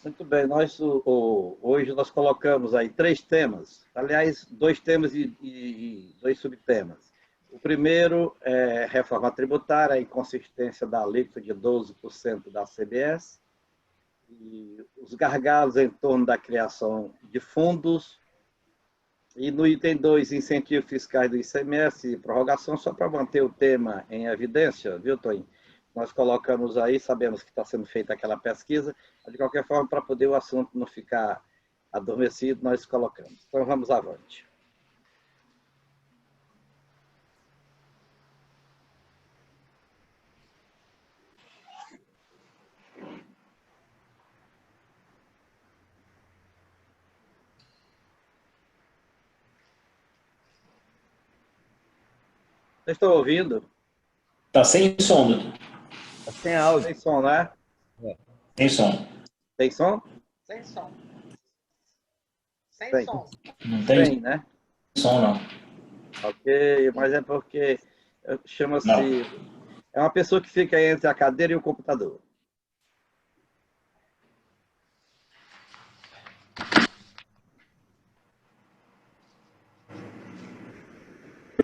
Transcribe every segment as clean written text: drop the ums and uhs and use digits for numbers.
Muito bem, hoje nós colocamos aí três temas, aliás, dois temas e dois subtemas. O primeiro é reforma tributária, a inconsistência da alíquota de 12% da CBS, e os gargalos em torno da criação de fundos, e no item 2, incentivos fiscais do ICMS e prorrogação, só para manter o tema em evidência, viu, Toim? Nós colocamos aí, sabemos que está sendo feita aquela pesquisa, mas de qualquer forma, para poder o assunto não ficar adormecido, nós colocamos. Então, vamos avante. Vocês estão ouvindo? Tá sem som, doutor. Tá sem áudio. Tem som, né? Sem som. Tem som? Sem som. Sem Tem. som. Não tem Tem, né? som, não. Ok, mas é porque chama-se... É uma pessoa que fica entre a cadeira e o computador.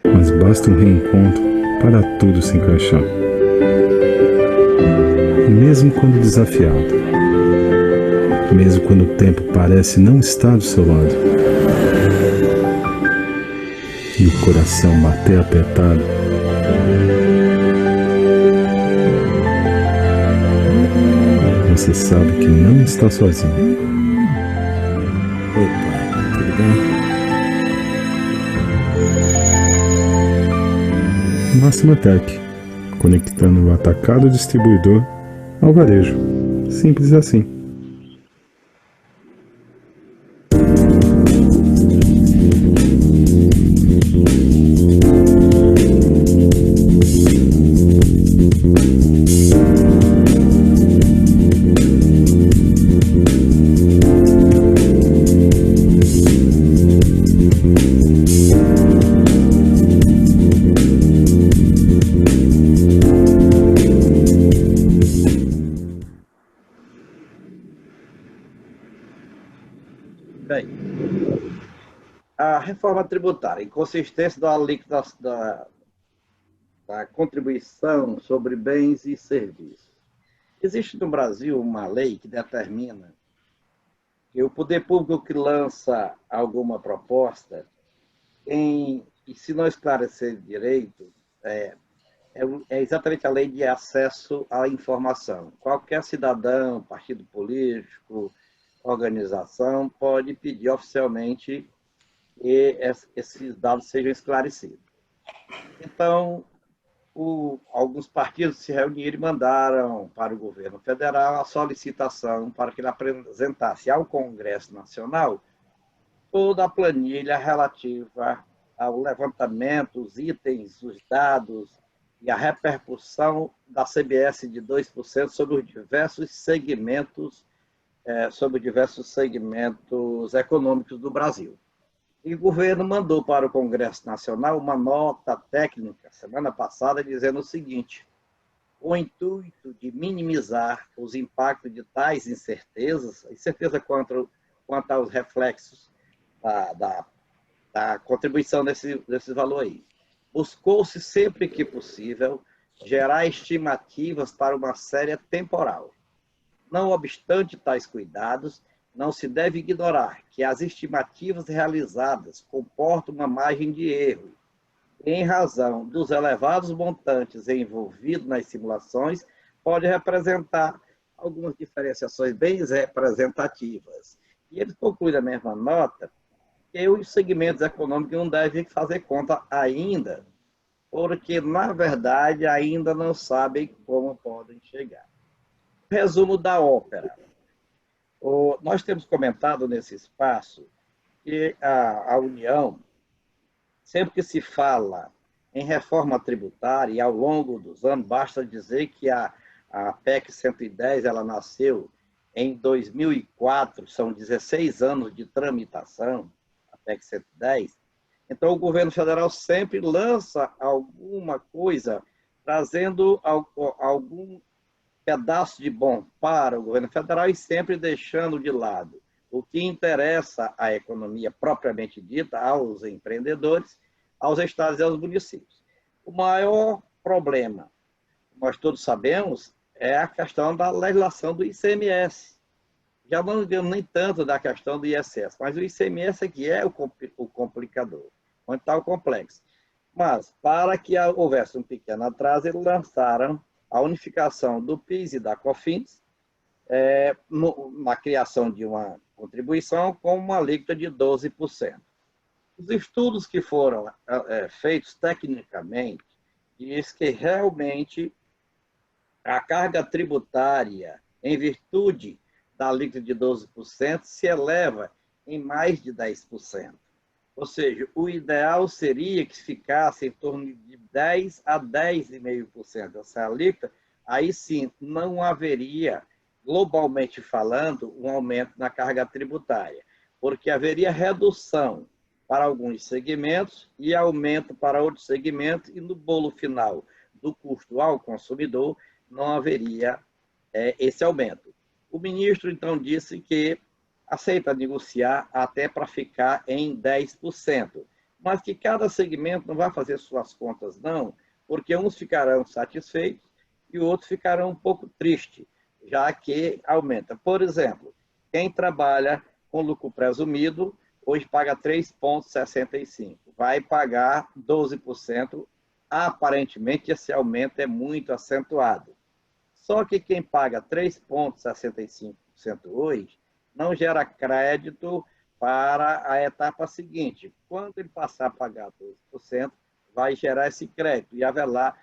Mas basta um reencontro para tudo se encaixar. Mesmo quando desafiado, mesmo quando o tempo parece não estar do seu lado, e o coração bater apertado, você sabe que não está sozinho. Oi, pai, tudo bem? Máxima Tech, conectando o atacado distribuidor ao varejo. Simples assim. Bem, a reforma tributária, inconsistência da alíquota da contribuição sobre bens e serviços. Existe no Brasil uma lei que determina que o poder público que lança alguma proposta, e se não esclarecer direito, é exatamente a lei de acesso à informação. Qualquer cidadão, partido político, organização pode pedir oficialmente que esses dados sejam esclarecidos. Então, alguns partidos se reuniram e mandaram para o governo federal a solicitação para que ele apresentasse ao Congresso Nacional toda a planilha relativa ao levantamento, os itens, os dados e a repercussão da CBS de 2% sobre os diversos segmentos econômicos do Brasil. E o governo mandou para o Congresso Nacional uma nota técnica, semana passada, dizendo o seguinte: o intuito de minimizar os impactos de tais incertezas, incerteza quanto aos reflexos da contribuição desse valor aí, buscou-se sempre que possível gerar estimativas para uma série temporal. Não obstante tais cuidados, não se deve ignorar que as estimativas realizadas comportam uma margem de erro. Em razão dos elevados montantes envolvidos nas simulações, pode representar algumas diferenciações bem representativas. E eles concluem na mesma nota que os segmentos econômicos não devem fazer conta ainda, porque, na verdade, ainda não sabem como podem chegar. Resumo da ópera. Nós temos comentado nesse espaço que a União, sempre que se fala em reforma tributária, e ao longo dos anos, basta dizer que a PEC 110 ela nasceu em 2004, são 16 anos de tramitação, a PEC 110, então o governo federal sempre lança alguma coisa trazendo algum pedaço de bom para o governo federal e sempre deixando de lado o que interessa à economia propriamente dita, aos empreendedores, aos estados e aos municípios. O maior problema, nós todos sabemos, é a questão da legislação do ICMS. Já não digamos nem tanto da questão do ISS, mas o ICMS é que é o complicador, onde está o complexo. Mas, para que houvesse um pequeno atraso, eles lançaram a unificação do PIS e da COFINS, na criação de uma contribuição com uma alíquota de 12%. Os estudos que foram feitos tecnicamente diz que realmente a carga tributária, em virtude da alíquota de 12%, se eleva em mais de 10%. Ou seja, o ideal seria que ficasse em torno de 10% a 10,5%. Essa alíquota, aí sim, não haveria, globalmente falando, um aumento na carga tributária, porque haveria redução para alguns segmentos e aumento para outros segmentos, e no bolo final do custo ao consumidor não haveria esse aumento. O ministro, então, disse que aceita negociar até para ficar em 10%, mas que cada segmento não vai fazer suas contas, não, porque uns ficarão satisfeitos e outros ficarão um pouco tristes, já que aumenta. Por exemplo, quem trabalha com lucro presumido, hoje paga 3,65%, vai pagar 12%, aparentemente esse aumento é muito acentuado. Só que quem paga 3,65% hoje não gera crédito para a etapa seguinte. Quando ele passar a pagar 12%, vai gerar esse crédito e haverá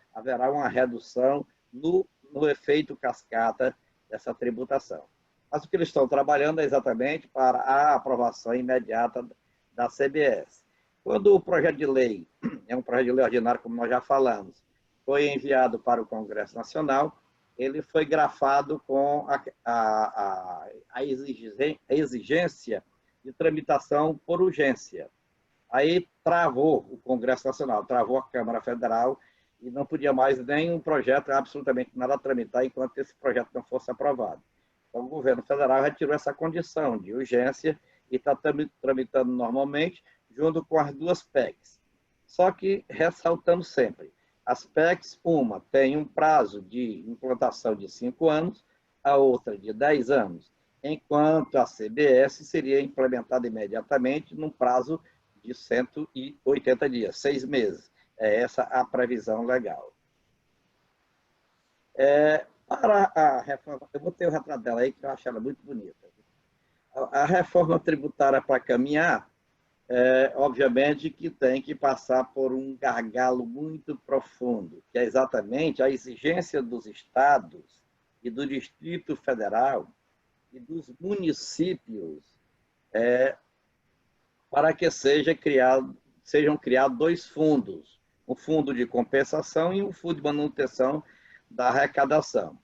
uma redução no efeito cascata dessa tributação. Mas o que eles estão trabalhando é exatamente para a aprovação imediata da CBS. Quando o projeto de lei, é um projeto de lei ordinário, como nós já falamos, foi enviado para o Congresso Nacional, ele foi grafado com a exigência de tramitação por urgência. Aí travou o Congresso Nacional, travou a Câmara Federal e não podia mais nenhum projeto, absolutamente nada, tramitar enquanto esse projeto não fosse aprovado. Então, o governo federal retirou essa condição de urgência e está tramitando normalmente, junto com as duas PECs. Só que, ressaltando sempre, as PECs, uma tem um prazo de implantação de 5 anos, a outra de 10 anos, enquanto a CBS seria implementada imediatamente num prazo de 180 dias, 6 meses. É essa a previsão legal. Para a reforma, eu botei o retrato dela aí, que eu acho ela muito bonita. A reforma tributária para caminhar, obviamente que tem que passar por um gargalo muito profundo, que é exatamente a exigência dos estados e do Distrito Federal e dos municípios para que sejam criados 2 fundos, um fundo de compensação e um fundo de manutenção da arrecadação.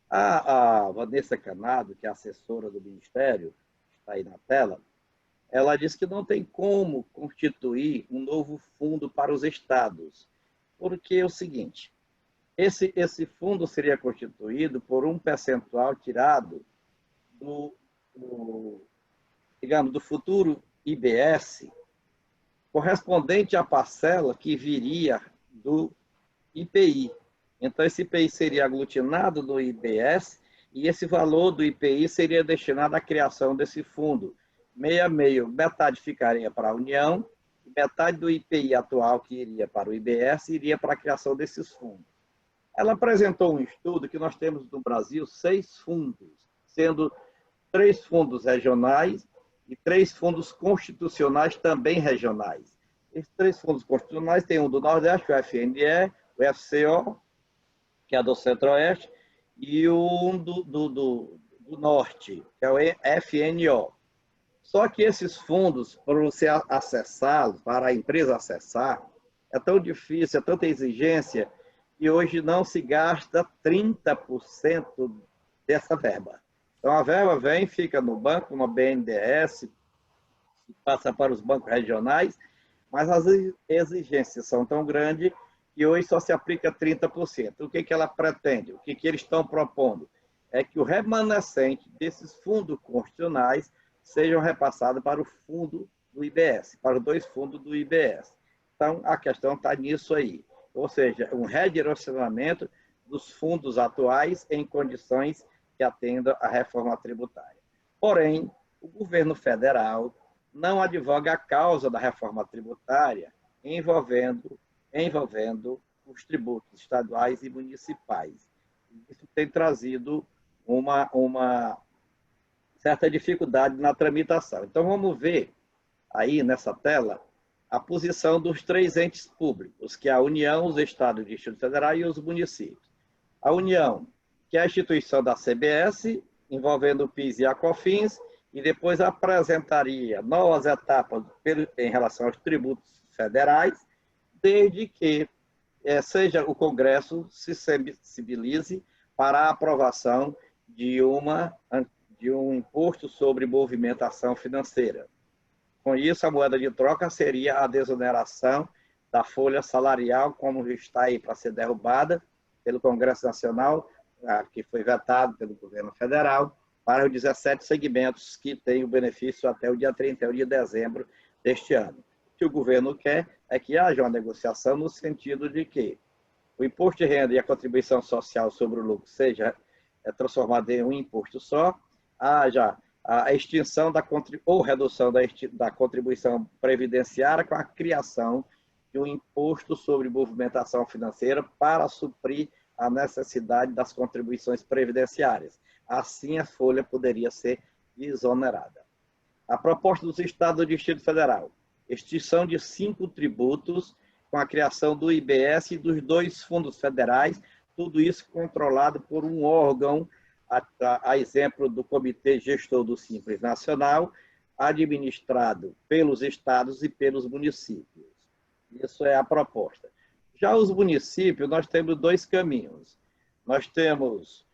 A Vanessa Canado, que é assessora do Ministério, está aí na tela, ela disse que não tem como constituir um novo fundo para os estados, porque é o seguinte, esse fundo seria constituído por um percentual tirado digamos, do futuro IBS, correspondente à parcela que viria do IPI. Então, esse IPI seria aglutinado no IBS e esse valor do IPI seria destinado à criação desse fundo. Meio a meio, metade ficaria para a União, e metade do IPI atual que iria para o IBS iria para a criação desses fundos. Ela apresentou um estudo que nós temos no Brasil 6 fundos, sendo 3 fundos regionais e 3 fundos constitucionais também regionais. Esses 3 fundos constitucionais tem um do Nordeste, o FNE, o FCO, que é do Centro-Oeste, e um do Norte, que é o FNO. Só que esses fundos, para você acessá-los, para a empresa acessar, é tão difícil, é tanta exigência, que hoje não se gasta 30% dessa verba. Então, a verba vem, fica no banco, no BNDES, passa para os bancos regionais, mas as exigências são tão grandes que hoje só se aplica 30%. O que ela pretende? O que eles estão propondo? É que o remanescente desses fundos constitucionais sejam repassados para o fundo do IBS, para os 2 fundos do IBS. Então, a questão está nisso aí. Ou seja, um redirecionamento dos fundos atuais em condições que atendam à reforma tributária. Porém, o governo federal não advoga a causa da reforma tributária envolvendo os tributos estaduais e municipais. Isso tem trazido uma certa dificuldade na tramitação. Então, vamos ver aí nessa tela a posição dos 3 entes públicos, que é a União, os estados, o Distrito Federal e os municípios. A União, que é a instituição da CBS, envolvendo o PIS e a COFINS, e depois apresentaria novas etapas em relação aos tributos federais, desde que seja o Congresso se sensibilize para a aprovação de um imposto sobre movimentação financeira. Com isso, a moeda de troca seria a desoneração da folha salarial, como está aí para ser derrubada pelo Congresso Nacional, que foi vetado pelo governo federal, para os 17 segmentos que têm o benefício até o dia 31 de dezembro deste ano. O que o governo quer é que haja uma negociação no sentido de que o imposto de renda e a contribuição social sobre o lucro seja transformado em um imposto só, haja a extinção ou redução da contribuição previdenciária com a criação de um imposto sobre movimentação financeira para suprir a necessidade das contribuições previdenciárias. Assim, a folha poderia ser desonerada. A proposta dos estados do Distrito Federal: extinção de 5 tributos com a criação do IBS e dos 2 fundos federais, tudo isso controlado por um órgão, a exemplo do Comitê Gestor do Simples Nacional, administrado pelos estados e pelos municípios. Isso é a proposta. Já os municípios, nós temos 2 caminhos. Nós temos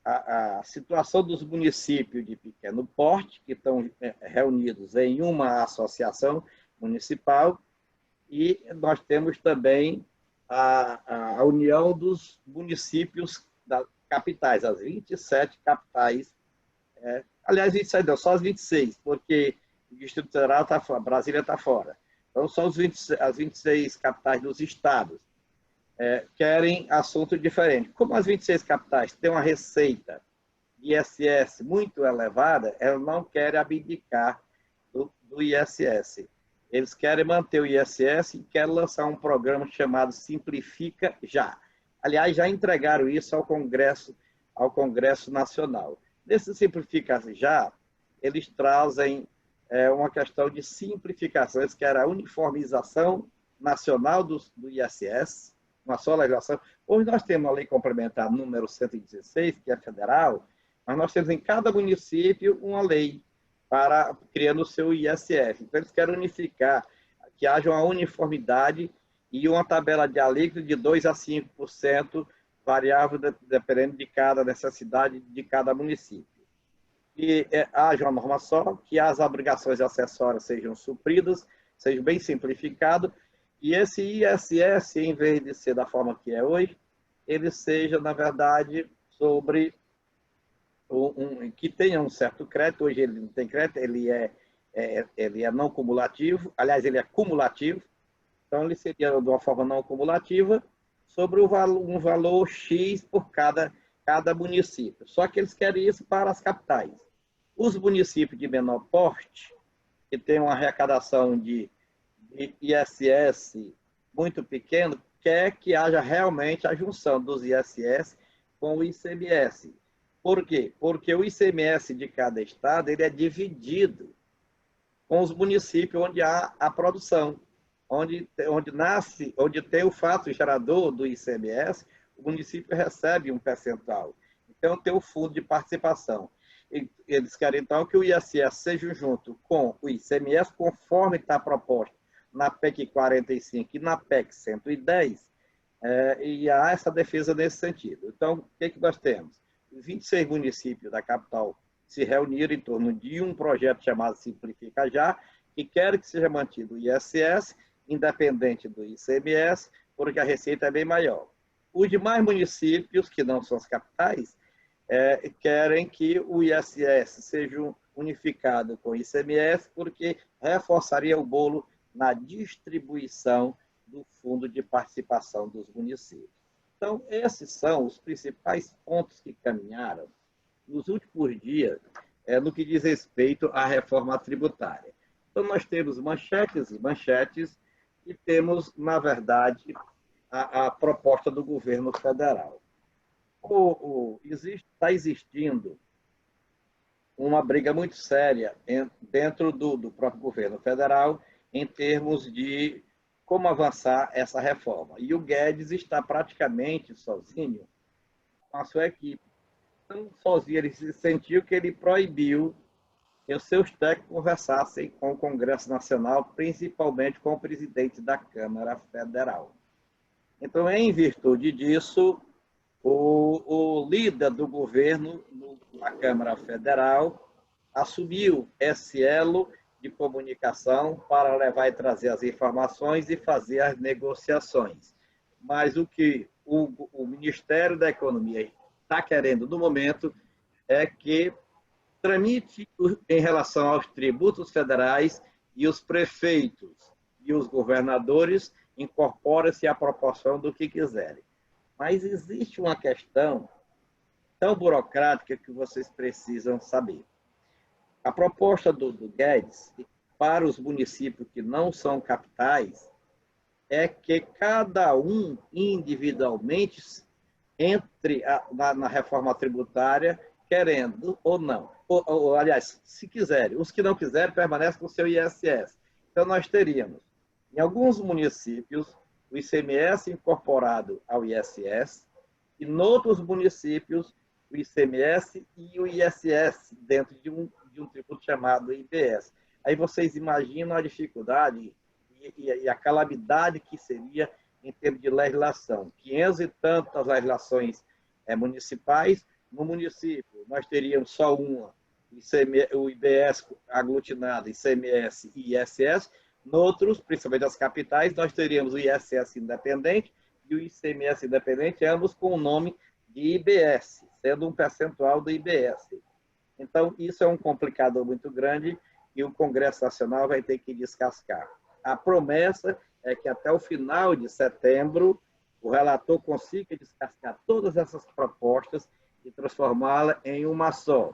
a situação dos municípios de pequeno porte, que estão reunidos em uma associação municipal, e nós temos também a união dos municípios das capitais, as 27 capitais, aliás, 27 não, só as 26, porque o Distrito Federal está fora, Brasília está fora. Então, são as 26 capitais dos estados. Querem assunto diferente. Como as 26 capitais têm uma receita de ISS muito elevada, elas não querem abdicar do ISS. Eles querem manter o ISS e querem lançar um programa chamado Simplifica Já. Aliás, já entregaram isso ao Congresso Nacional. Nesse Simplifica Já, eles trazem uma questão de simplificação. Eles querem a uniformização nacional do ISS, uma só legislação. Hoje nós temos a lei complementar número 116, que é federal, mas nós temos em cada município uma lei criando o seu ISS. Então, eles querem unificar, que haja uma uniformidade e uma tabela de alíquota de 2% a 5%, variável dependendo de cada necessidade de cada município. E haja uma norma só, que as obrigações acessórias sejam supridas, seja bem simplificado, e esse ISS, em vez de ser da forma que é hoje, ele seja, na verdade, sobre que tenha um certo crédito. Hoje ele não tem crédito, ele é não cumulativo, aliás, ele é cumulativo, então ele seria de uma forma não cumulativa sobre um valor X por cada município. Só que eles querem isso para as capitais. Os municípios de menor porte, que têm uma arrecadação de ISS muito pequeno, quer que haja realmente a junção dos ISS com o ICMS. Por quê? Porque o ICMS de cada estado ele é dividido com os municípios onde há a produção, onde tem o fato gerador do ICMS, o município recebe um percentual. Então, tem o fundo de participação. Eles querem, então, que o ISS seja junto com o ICMS, conforme está proposto na PEC 45 e na PEC 110, e há essa defesa nesse sentido. Então, o que nós temos? Os 26 municípios da capital se reuniram em torno de um projeto chamado Simplifica Já, que quer que seja mantido o ISS, independente do ICMS, porque a receita é bem maior. Os demais municípios, que não são as capitais, querem que o ISS seja unificado com o ICMS, porque reforçaria o bolo na distribuição do fundo de participação dos municípios. Então, esses são os principais pontos que caminharam nos últimos dias no que diz respeito à reforma tributária. Então, nós temos manchetes e manchetes e temos, na verdade, a proposta do governo federal. Está existindo uma briga muito séria dentro do próprio governo federal em termos de como avançar essa reforma. E o Guedes está praticamente sozinho com a sua equipe. Então, sozinho, ele se sentiu que ele proibiu que os seus técnicos conversassem com o Congresso Nacional, principalmente com o presidente da Câmara Federal. Então, em virtude disso, o líder do governo na Câmara Federal assumiu esse elo de comunicação para levar e trazer as informações e fazer as negociações. Mas o que o Ministério da Economia está querendo no momento é que tramite em relação aos tributos federais e os prefeitos e os governadores incorporem-se à proporção do que quiserem. Mas existe uma questão tão burocrática que vocês precisam saber. A proposta do Guedes para os municípios que não são capitais é que cada um individualmente entre na reforma tributária, querendo ou não. Aliás, se quiserem. Os que não quiserem, permanecem com o seu ISS. Então, nós teríamos, em alguns municípios, o ICMS incorporado ao ISS, e em outros municípios, o ICMS e o ISS, dentro de um tributo chamado IBS. Aí vocês imaginam a dificuldade e a calamidade que seria em termos de legislação. 500 e tantas legislações municipais. No município, nós teríamos só uma, o IBS aglutinado, ICMS e ISS. Noutros, principalmente as capitais, nós teríamos o ISS independente e o ICMS independente, ambos com o nome de IBS, sendo um percentual do IBS. Então, isso é um complicador muito grande e o Congresso Nacional vai ter que descascar. A promessa é que até o final de setembro o relator consiga descascar todas essas propostas e transformá-la em uma só,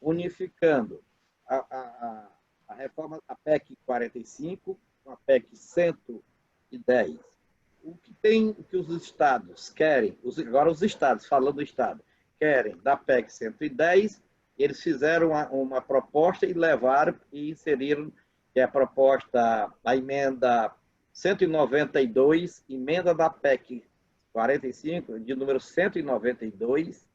unificando a reforma, a PEC 45 com a PEC 110. O que os estados querem, agora os estados, falando do estado, querem da PEC 110, eles fizeram uma proposta e levaram e inseriram que é a proposta, a emenda 192, emenda da PEC 45, de número 192,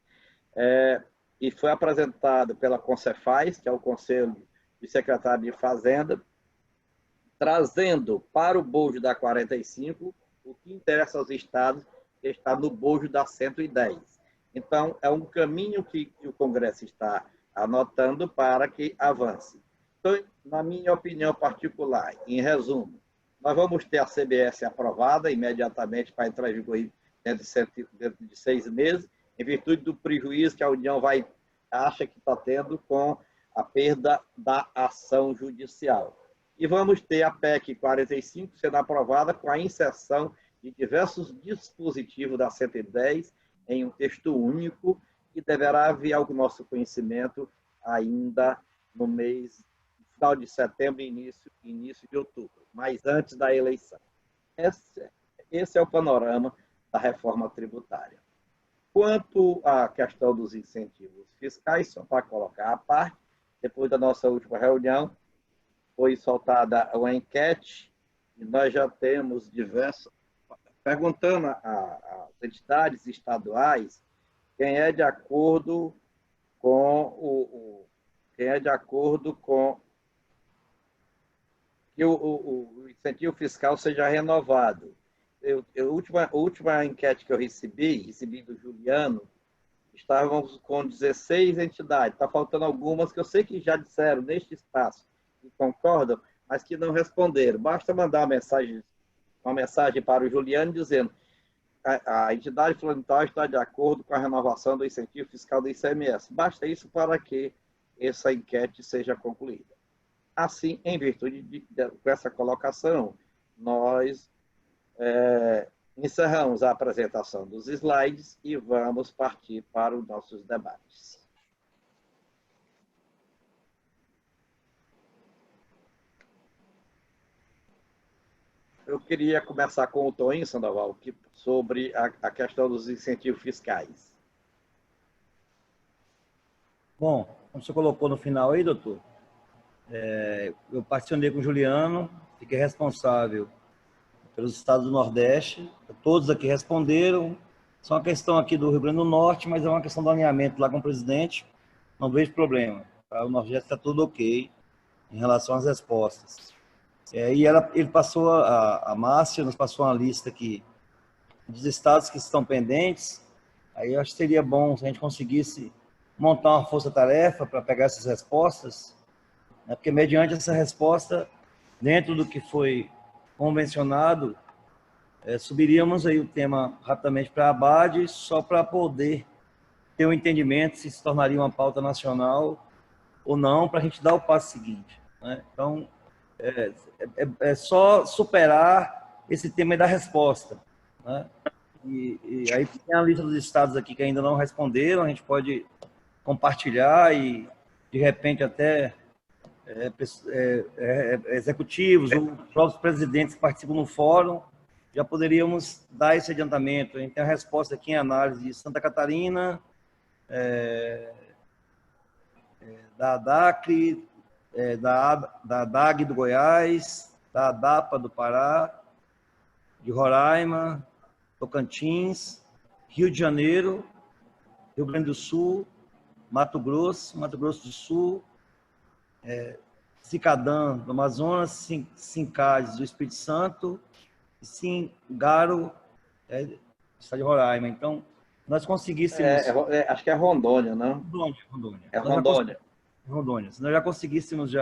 e foi apresentado pela Concefaz, que é o Conselho de Secretário de Fazenda, trazendo para o bojo da 45 o que interessa aos estados, que está no bojo da 110. Então, é um caminho que o Congresso está anotando para que avance. Então, na minha opinião particular, em resumo, nós vamos ter a CBS aprovada imediatamente para entrar em vigor dentro de 6 meses, em virtude do prejuízo que a União acha que está tendo com a perda da ação judicial. E vamos ter a PEC 45 sendo aprovada com a inserção de diversos dispositivos da 110 em um texto único, que deverá vir ao nosso conhecimento ainda no final de setembro e início de outubro, mas antes da eleição. Esse é o panorama da reforma tributária. Quanto à questão dos incentivos fiscais, só para colocar à parte, depois da nossa última reunião, foi soltada uma enquete e nós já temos diversos, perguntando às entidades estaduais quem é de acordo com que o incentivo fiscal seja renovado. A última enquete que eu recebi do Juliano, estávamos com 16 entidades. Está faltando algumas que eu sei que já disseram neste espaço, que concordam, mas que não responderam. Basta mandar uma mensagem uma mensagem para o Juliano dizendo: a entidade fulano de tal está de acordo com a renovação do incentivo fiscal do ICMS. Basta isso para que essa enquete seja concluída. Assim, em virtude dessa colocação, nós encerramos a apresentação dos slides e vamos partir para os nossos debates. Eu queria começar com o Toninho Sandoval, sobre a questão dos incentivos fiscais. Bom, como você colocou no final aí, doutor, eu participei com o Juliano, fiquei responsável pelos estados do Nordeste, todos aqui responderam, só uma questão aqui do Rio Grande do Norte, mas é uma questão do alinhamento lá com o presidente, não vejo problema. Tá? O Nordeste está tudo ok em relação às respostas. E ele passou, a Márcia nos passou uma lista aqui dos estados que estão pendentes. Aí eu acho que seria bom se a gente conseguisse montar uma força-tarefa para pegar essas respostas, né? Porque mediante essa resposta, dentro do que foi convencionado, subiríamos aí o tema rapidamente para a ABAD, só para poder ter um entendimento se se tornaria uma pauta nacional ou não, para a gente dar o passo seguinte, né? Então, é só superar esse tema da resposta, né? E aí tem a lista dos estados aqui que ainda não responderam, a gente pode compartilhar e, de repente, até executivos ou próprios presidentes que participam no fórum, já poderíamos dar esse adiantamento. A gente tem a resposta aqui em análise de Santa Catarina, da DACRE, da DAG do Goiás, da ADAPA do Pará, de Roraima, Tocantins, Rio de Janeiro, Rio Grande do Sul, Mato Grosso do Sul, Cicadã do Amazonas, Sincades do Espírito Santo, e Singaro do estado de Roraima. Então, nós conseguíssemos... acho que é Rondônia, não? Rondônia. É Rondônia. Rondônia. Se nós já conseguíssemos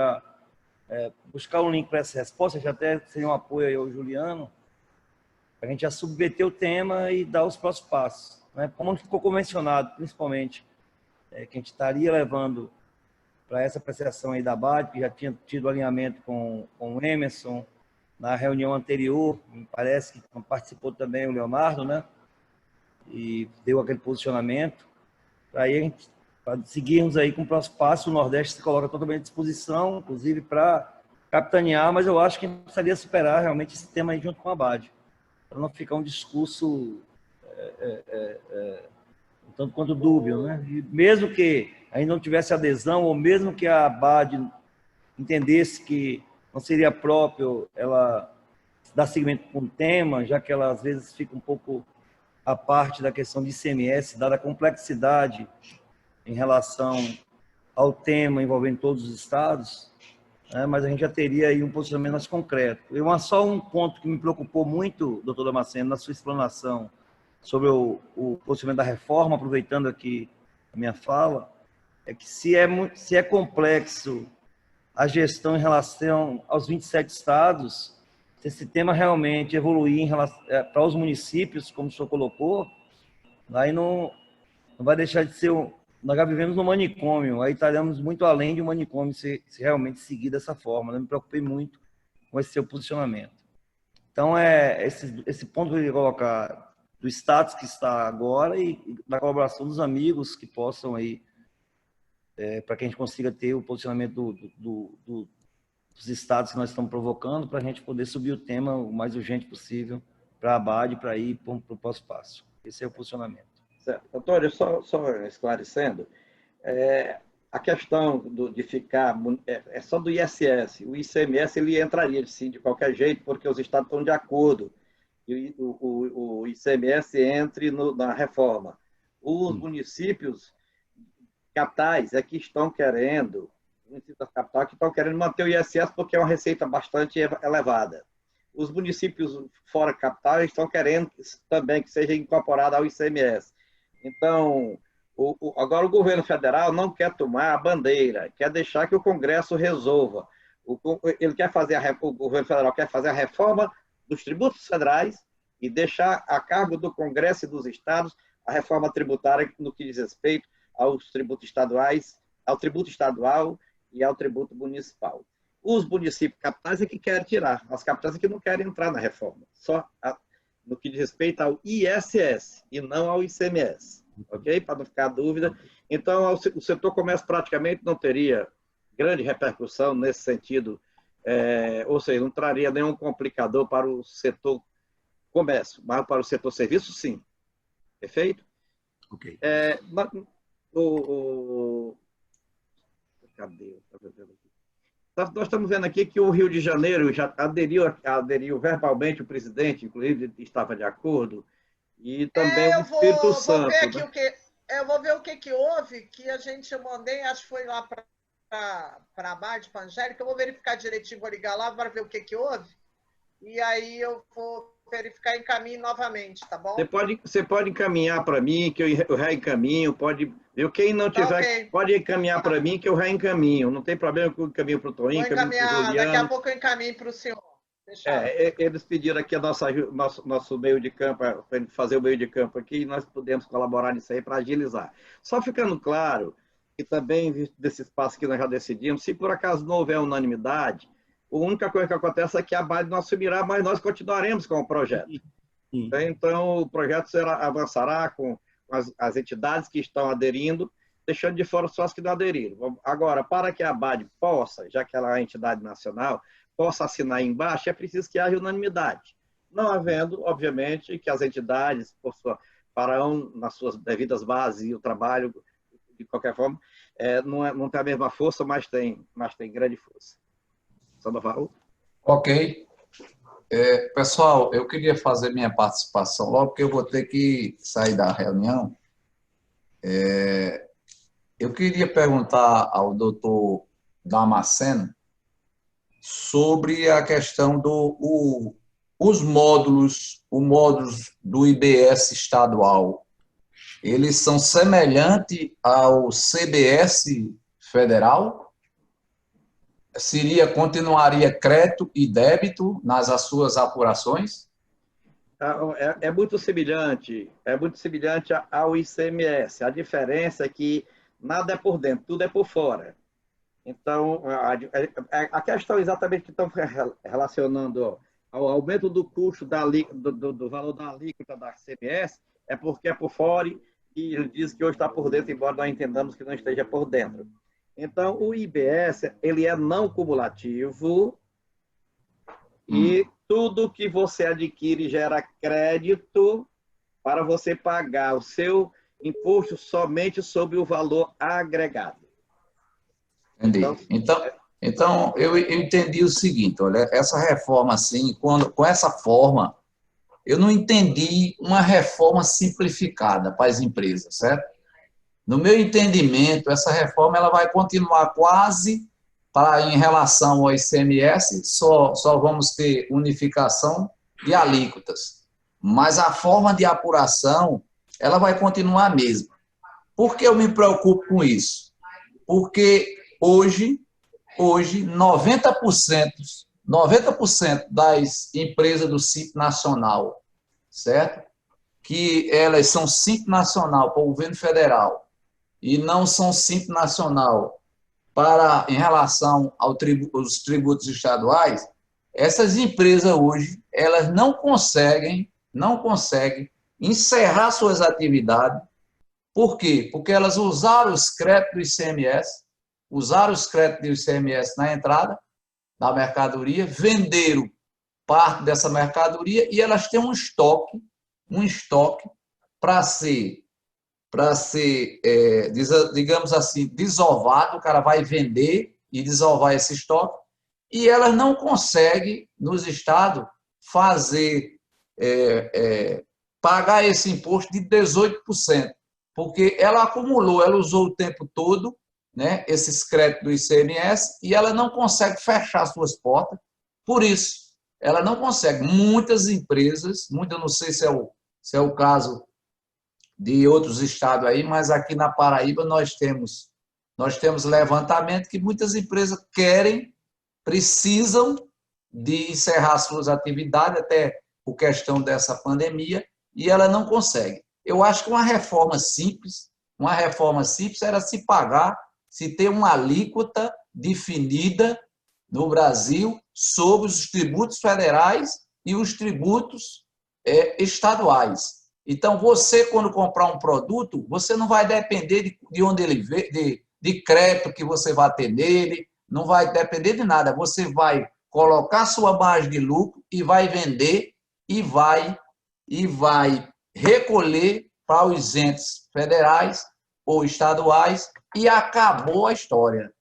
buscar um link para essa resposta, já até seria um apoio aí ao Juliano, para a gente já submeter o tema e dar os próximos passos, né? Como ficou convencionado, principalmente, que a gente estaria levando para essa apreciação aí da ABAD, que já tinha tido alinhamento com o Emerson na reunião anterior, me parece que participou também o Leonardo, né? E deu aquele posicionamento. Aí a gente, para seguirmos aí com o próximo passo, o Nordeste se coloca totalmente à disposição, inclusive para capitanear, mas eu acho que a gente precisaria superar realmente esse tema aí junto com a ABAD, para não ficar um discurso um tanto quanto dúbio, né? E mesmo que ainda não tivesse adesão, ou mesmo que a ABAD entendesse que não seria próprio ela dar seguimento com o tema, já que ela às vezes fica um pouco à parte da questão de ICMS, dada a complexidade em relação ao tema envolvendo todos os estados, né? Mas a gente já teria aí um posicionamento mais concreto. Só um ponto que me preocupou muito, doutor Damasceno, na sua explanação sobre o posicionamento da reforma, aproveitando aqui a minha fala, é que se é complexo a gestão em relação aos 27 estados, se esse tema realmente evoluir para os municípios, como o senhor colocou, aí não vai deixar de ser... Nós já vivemos no manicômio, aí estaremos muito além de um manicômio se realmente seguir dessa forma, né? Me preocupei muito com esse seu posicionamento. Então, esse ponto que eu queria colocar do status que está agora e da colaboração dos amigos que possam aí, para que a gente consiga ter o posicionamento dos estados que nós estamos provocando, para a gente poder subir o tema o mais urgente possível para a ABAD, para ir para o próximo passo. Esse é o posicionamento. Certo. Antônio, só esclarecendo, a questão de ficar... É só do ISS. O ICMS ele entraria, sim, de qualquer jeito, porque os estados estão de acordo. E o ICMS entre na reforma. Os municípios capitais é que estão querendo, municípios das capitais que estão querendo manter o ISS porque é uma receita bastante elevada. Os municípios fora capital estão querendo também que seja incorporado ao ICMS. Então, agora o governo federal não quer tomar a bandeira, quer deixar que o Congresso resolva. O governo federal quer fazer a reforma dos tributos federais e deixar a cargo do Congresso e dos estados a reforma tributária no que diz respeito aos tributos estaduais, ao tributo estadual e ao tributo municipal. Os municípios capitais é que querem tirar, as capitais é que não querem entrar na reforma, só no que diz respeito ao ISS e não ao ICMS, ok? Para não ficar dúvida. Então, o setor comércio praticamente não teria grande repercussão nesse sentido, ou seja, não traria nenhum complicador para o setor comércio, mas para o setor serviço, sim. Perfeito? Ok. Cadê? Nós estamos vendo aqui que o Rio de Janeiro já aderiu verbalmente, o presidente, inclusive, estava de acordo, e também o Espírito Santo. Ver aqui eu vou ver o que houve, que a gente mandei, acho que foi lá para a Abade, para a Angélica, eu vou verificar direitinho, vou ligar lá para ver o que houve, e aí eu vou verificar e encaminho novamente, tá bom? Você pode encaminhar para mim, que eu reencaminho, pode... Quem não tiver, okay. Pode encaminhar para mim, que eu reencaminho. Não tem problema que eu encaminho para o Toninho, encaminho para o Juliano. Daqui a pouco eu encaminho para o senhor. Eles pediram aqui nosso meio de campo, para fazer o meio de campo aqui, e nós podemos colaborar nisso aí para agilizar. Só ficando claro, que também desse espaço que nós já decidimos, se por acaso não houver unanimidade, a única coisa que acontece é que a base não assumirá, mas nós continuaremos com o projeto. Então, o projeto avançará com as entidades que estão aderindo, deixando de fora só as que não aderiram. Agora, para que a ABAD possa, já que ela é uma entidade nacional, possa assinar embaixo, é preciso que haja unanimidade. Não havendo, obviamente, que as entidades farão nas suas devidas bases e o trabalho, de qualquer forma, não tem a mesma força, mas tem grande força. Sandoval? Ok. Pessoal, eu queria fazer minha participação logo, porque eu vou ter que sair da reunião. Eu queria perguntar ao doutor Damasceno sobre a questão os módulos do IBS estadual. Eles são semelhantes ao CBS federal? Continuaria crédito e débito nas suas apurações? É muito semelhante ao ICMS. A diferença é que nada é por dentro, tudo é por fora. Então, a questão exatamente que estão relacionando ao aumento do custo do valor da alíquota da CMS é porque é por fora e ele diz que hoje está por dentro, embora nós entendamos que não esteja por dentro. Então, o IBS, ele é não cumulativo e tudo que você adquire gera crédito para você pagar o seu imposto somente sobre o valor agregado. Entendi. Então eu entendi o seguinte, olha, essa reforma assim, com essa forma, eu não entendi uma reforma simplificada para as empresas, certo? No meu entendimento, essa reforma ela vai continuar quase em relação ao ICMS, só vamos ter unificação de alíquotas. Mas a forma de apuração, ela vai continuar a mesma. Por que eu me preocupo com isso? Porque hoje 90% das empresas do Simples Nacional, certo? Que elas são Simples Nacional para o governo federal, e não são Simples Nacional em relação aos tributos estaduais, essas empresas hoje, elas não conseguem encerrar suas atividades. Por quê? Porque elas usaram os créditos do ICMS na entrada da mercadoria, venderam parte dessa mercadoria e elas têm um estoque para ser, digamos assim, desovado. O cara vai vender e desovar esse estoque, e elas não conseguem, nos estados, pagar esse imposto de 18%, porque ela acumulou, ela usou o tempo todo, né, esses créditos do ICMS, e ela não consegue fechar suas portas. Por isso, ela não consegue. Muitas empresas, eu não sei se é o caso de outros estados aí, mas aqui na Paraíba nós temos levantamento que muitas empresas precisam de encerrar suas atividades, até por questão dessa pandemia, e ela não consegue. Eu acho que uma reforma simples era se pagar, se ter uma alíquota definida no Brasil sobre os tributos federais e os tributos estaduais. Então, você, quando comprar um produto, você não vai depender de onde ele veio, de crédito que você vai ter nele, não vai depender de nada. Você vai colocar sua margem de lucro e vai vender e vai recolher para os entes federais ou estaduais e acabou a história.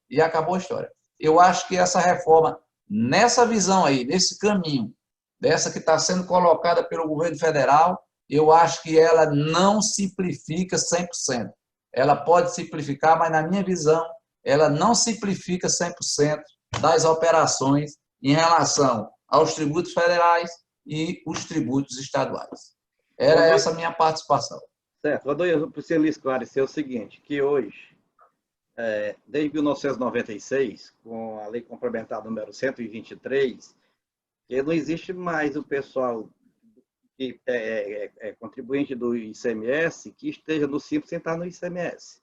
Eu acho que essa reforma, nessa visão aí, nesse caminho, dessa que está sendo colocada pelo governo federal, eu acho que ela não simplifica 100%. Ela pode simplificar, mas, na minha visão, ela não simplifica 100% das operações em relação aos tributos federais e os tributos estaduais. Era essa a minha participação. Certo. Eu preciso lhe esclarecer o seguinte, que hoje, desde 1996, com a Lei Complementar número 123, que não existe mais o pessoal que é contribuinte do ICMS que esteja no Simples sem estar no ICMS.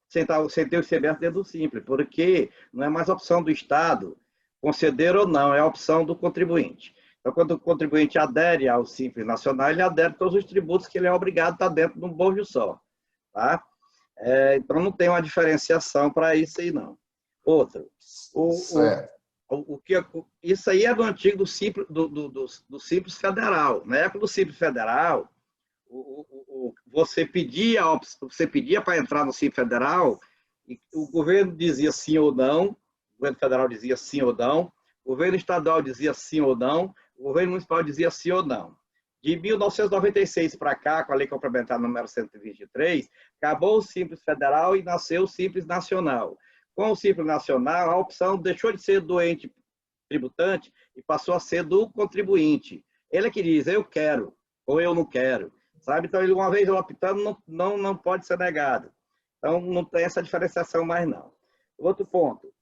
Sem ter o ICMS dentro do Simples, porque não é mais opção do Estado conceder ou não, é a opção do contribuinte. Então, quando o contribuinte adere ao Simples Nacional, ele adere a todos os tributos que ele é obrigado a estar dentro de um bojo só. Tá? Então, não tem uma diferenciação para isso aí, não. Outro, isso aí é do antigo do Simples Federal. Na época do Simples Federal, você pedia para entrar no Simples Federal, e o governo dizia sim ou não, o governo federal dizia sim ou não, o governo estadual dizia sim ou não, o governo municipal dizia sim ou não. De 1996 para cá, com a Lei Complementar número 123, acabou o Simples Federal e nasceu o Simples Nacional. Com o Simples Nacional, a opção deixou de ser do ente tributante e passou a ser do contribuinte. Ele é que diz, eu quero, ou eu não quero. Sabe? Então, ele, uma vez optando, não pode ser negado. Então, não tem essa diferenciação mais, não. Outro ponto.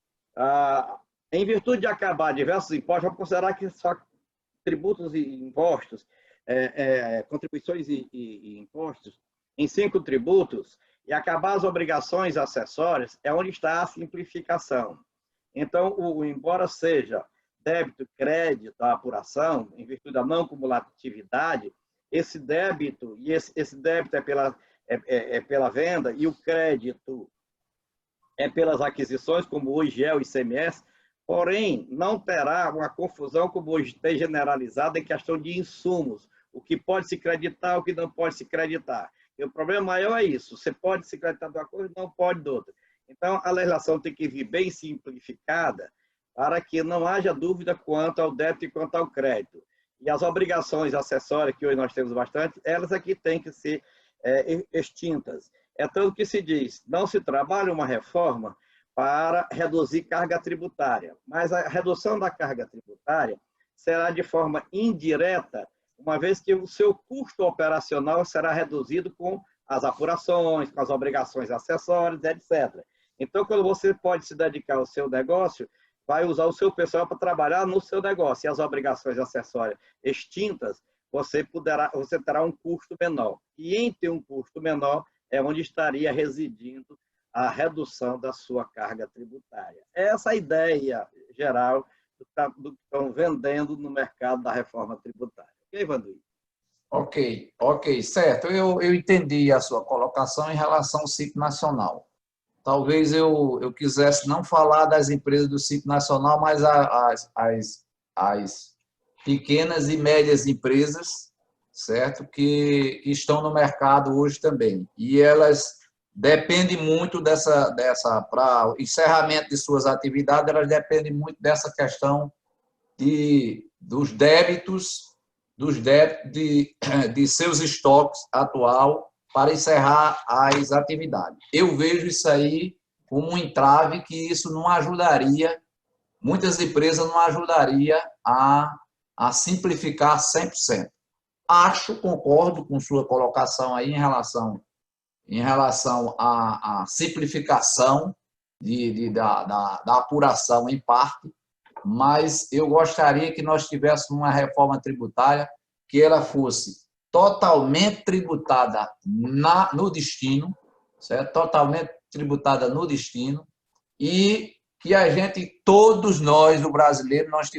Em virtude de acabar diversos impostos, vamos considerar que só tributos e impostos, contribuições e impostos, em 5 tributos, e acabar as obrigações acessórias, é onde está a simplificação. Então, embora seja débito, crédito, a apuração, em virtude da não cumulatividade, esse débito, e esse débito é pela venda, e o crédito é pelas aquisições, como hoje é o ICMS, porém, não terá uma confusão, como hoje tem generalizado, em questão de insumos, o que pode se creditar, o que não pode se creditar. E o problema maior é isso, você pode se creditar de uma coisa, não pode de outra. Então, a legislação tem que vir bem simplificada para que não haja dúvida quanto ao débito e quanto ao crédito. E as obrigações acessórias, que hoje nós temos bastante, elas aqui têm que ser extintas. É tanto que se diz, não se trabalha uma reforma para reduzir carga tributária, mas a redução da carga tributária será de forma indireta, uma vez que o seu custo operacional será reduzido com as apurações, com as obrigações acessórias, etc. Então, quando você pode se dedicar ao seu negócio, vai usar o seu pessoal para trabalhar no seu negócio. E as obrigações acessórias extintas, você terá um custo menor. E em ter um custo menor, é onde estaria residindo a redução da sua carga tributária. Essa é a ideia geral do que estão vendendo no mercado da reforma tributária. Ok, Vanduí? Ok, certo. Eu entendi a sua colocação em relação ao Simples Nacional. Talvez eu quisesse não falar das empresas do Simples Nacional, mas as pequenas e médias empresas, certo? Que estão no mercado hoje também. E elas dependem muito para o encerramento de suas atividades, elas dependem muito dessa questão dos débitos de seus estoques atual para encerrar as atividades. Eu vejo isso aí como um entrave que isso não ajudaria, muitas empresas não ajudaria a simplificar 100%. Concordo com sua colocação aí em relação à simplificação da apuração em parte, mas eu gostaria que nós tivéssemos uma reforma tributária que ela fosse totalmente tributada no destino, certo? Totalmente tributada no destino, e que a gente, todos nós, o brasileiro, nós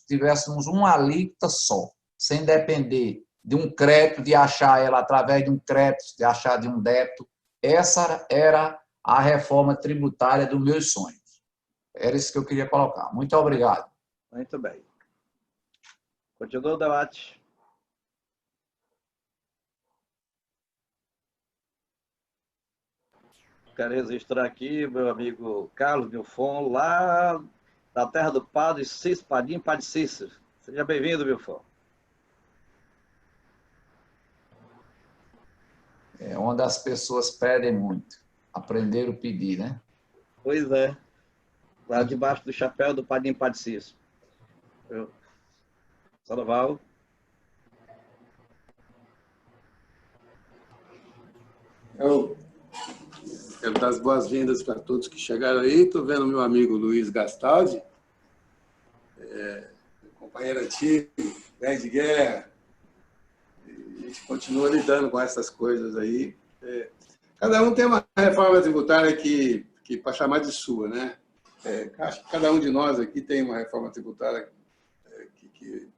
tivéssemos uma alíquota só, sem depender de um crédito, de achar ela através de um crédito, de achar de um débito. Essa era a reforma tributária dos meus sonhos. Era isso que eu queria colocar. Muito obrigado. Muito bem. Continua o debate. Quero registrar aqui meu amigo Carlos Milfon, lá da terra do Padre Cícero, Padim, Padre Cícero. Seja bem-vindo, Milfon. É onde as pessoas pedem muito. Aprenderam a pedir, né? Pois é. Lá debaixo do chapéu do Padim, Padre Cícero. Sandoval. Eu quero dar as boas-vindas para todos que chegaram aí. Estou vendo meu amigo Luiz Gastaldi, companheiro antigo, velho de guerra. E a gente continua lidando com essas coisas aí. Cada um tem uma reforma tributária que para chamar de sua, né? Acho que cada um de nós aqui tem uma reforma tributária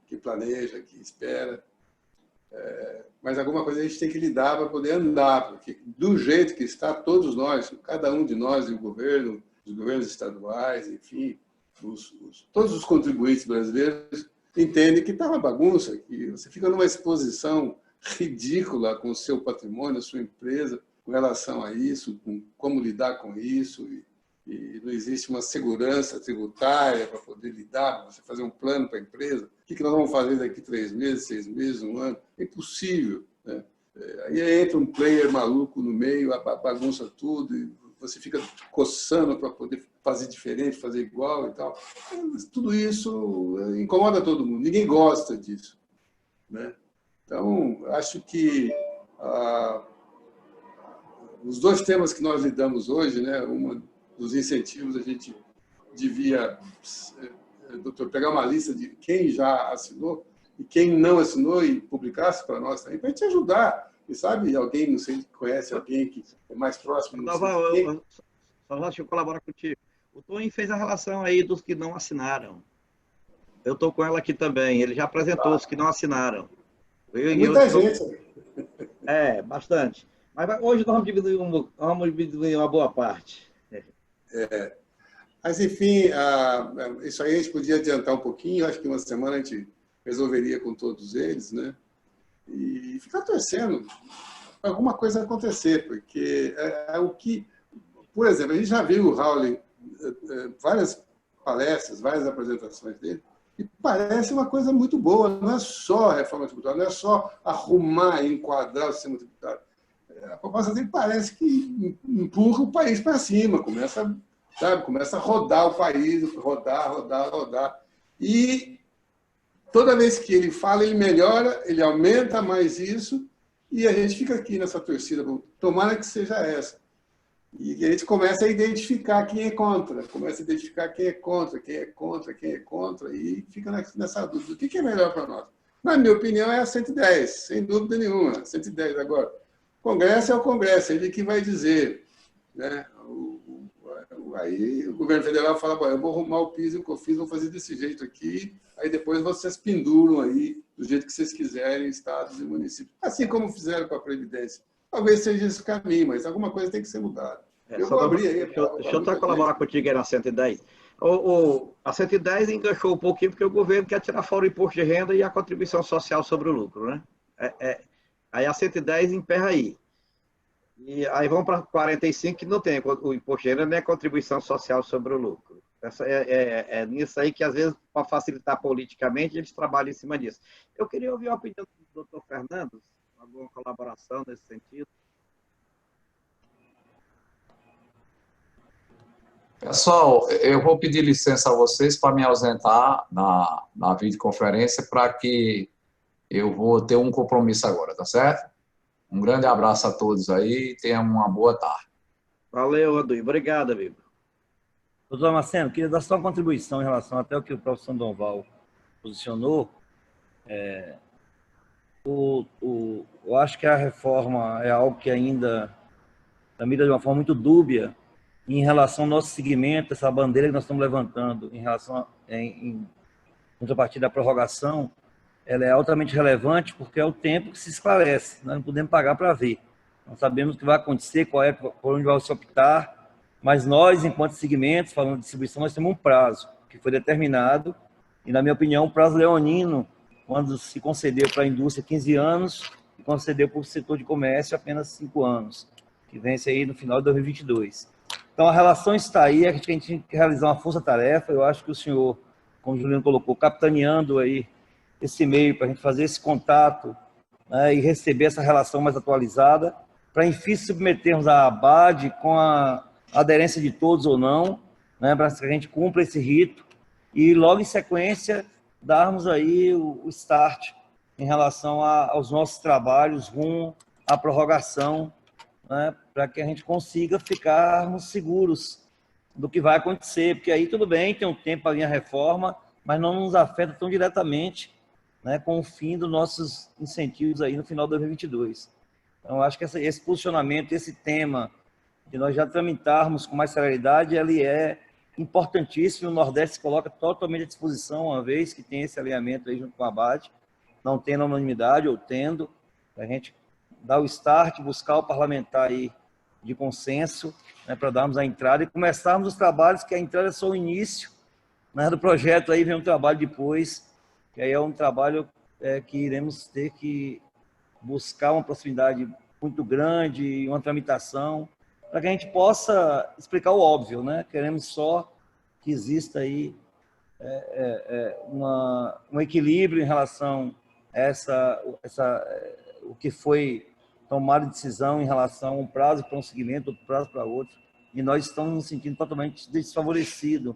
que planeja, que espera. Mas alguma coisa a gente tem que lidar para poder andar, porque do jeito que está, todos nós, cada um de nós, o governo, os governos estaduais, enfim, todos os contribuintes brasileiros entendem que está uma bagunça, que você fica numa exposição ridícula com o seu patrimônio, a sua empresa, com relação a isso, com como lidar com isso, e não existe uma segurança tributária para poder lidar, você fazer um plano para a empresa. O que nós vamos fazer daqui 3 meses, 6 meses, 1 ano? É impossível, né? Aí entra um player maluco no meio, bagunça tudo, e você fica coçando para poder fazer diferente, fazer igual e tal. Mas tudo isso incomoda todo mundo, ninguém gosta disso, né? Então, acho que os 2 temas que nós lidamos hoje, né, uma dos incentivos, a gente devia, doutor, pegar uma lista de quem já assinou e quem não assinou e publicasse para nós também, para a gente ajudar. E sabe, alguém, não sei, conhece alguém que é mais próximo... Só deixa eu colaborar contigo. O Tony fez a relação aí dos que não assinaram. Eu estou com ela aqui também. Ele já apresentou os que não assinaram. Muita gente. Bastante. Mas hoje nós vamos dividir uma boa parte. Mas, enfim, isso aí a gente podia adiantar um pouquinho. Acho que uma semana a gente resolveria com todos eles, né? E ficar torcendo para alguma coisa acontecer, porque é o que... Por exemplo, a gente já viu o Raul várias palestras, várias apresentações dele, e parece uma coisa muito boa. Não é só a reforma tributária, não é só arrumar e enquadrar o sistema tributário. A proposta dele parece que empurra o país para cima, começa a rodar o país, rodar. E toda vez que ele fala, ele melhora, ele aumenta mais isso, e a gente fica aqui nessa torcida. Tomara que seja essa. E a gente começa a identificar quem é contra, e fica nessa dúvida. O que é melhor para nós? Na minha opinião, é a 110, sem dúvida nenhuma. 110 agora. O Congresso é o Congresso, ele que vai dizer, né? Aí o governo federal fala, eu vou arrumar o PIS e o COFINS, vou fazer desse jeito aqui, aí depois vocês penduram aí do jeito que vocês quiserem, estados e municípios. Assim como fizeram com a Previdência. Talvez seja esse o caminho, mas alguma coisa tem que ser mudada. Eu vou abrir aí. Deixa eu só colaborar contigo aí na 110. A 110 enganchou um pouquinho porque o governo quer tirar fora o imposto de renda e a contribuição social sobre o lucro, né? Aí a 110 emperra aí. E aí vamos para 45, que não tem o imposto de renda nem a contribuição social sobre o lucro. É nisso aí que, às vezes, para facilitar politicamente, eles trabalham em cima disso. Eu queria ouvir a opinião do doutor Fernando, alguma colaboração nesse sentido. Pessoal, eu vou pedir licença a vocês para me ausentar na videoconferência, para que eu vou ter um compromisso agora, tá certo? Um grande abraço a todos aí e tenham uma boa tarde. Valeu, Adu. Obrigado, amigo. Doutor Damasceno, queria dar só uma contribuição em relação até o que o professor Donval posicionou. Eu acho que a reforma é algo que ainda tramita de uma forma muito dúbia em relação ao nosso segmento, essa bandeira que nós estamos levantando em relação em contrapartida da prorrogação, ela é altamente relevante porque é o tempo que se esclarece. Nós não podemos pagar para ver. Não sabemos o que vai acontecer, por onde vai se optar, mas nós, enquanto segmentos, falando de distribuição, nós temos um prazo que foi determinado e, na minha opinião, um prazo leonino, quando se concedeu para a indústria 15 anos e concedeu para o setor de comércio apenas 5 anos, que vence aí no final de 2022. Então, a relação está aí, a gente tem que realizar uma força-tarefa. Eu acho que o senhor, como o Juliano colocou, capitaneando aí esse meio para a gente fazer esse contato, né, e receber essa relação mais atualizada, para, enfim, submetermos a ABAD com a aderência de todos ou não, né, para que a gente cumpra esse rito e, logo em sequência, darmos aí o start em relação aos nossos trabalhos rumo à prorrogação, né, para que a gente consiga ficarmos seguros do que vai acontecer, porque aí tudo bem, tem um tempo para vir a reforma, mas não nos afeta tão diretamente, né, com o fim dos nossos incentivos aí no final de 2022. Então, acho que esse posicionamento, esse tema, de nós já tramitarmos com mais celeridade, ele é importantíssimo. O Nordeste se coloca totalmente à disposição, uma vez que tem esse alinhamento aí junto com a ABAD, não tendo unanimidade ou tendo, a gente dar o start, buscar o parlamentar aí de consenso, né, para darmos a entrada e começarmos os trabalhos, que a entrada é só o início, né, do projeto, aí vem um trabalho depois, que aí é um trabalho que iremos ter que buscar uma proximidade muito grande, uma tramitação, para que a gente possa explicar o óbvio, né? Queremos só que exista aí um equilíbrio em relação a o que foi tomada decisão em relação a um prazo para um segmento, outro prazo para outro, e nós estamos nos sentindo totalmente desfavorecidos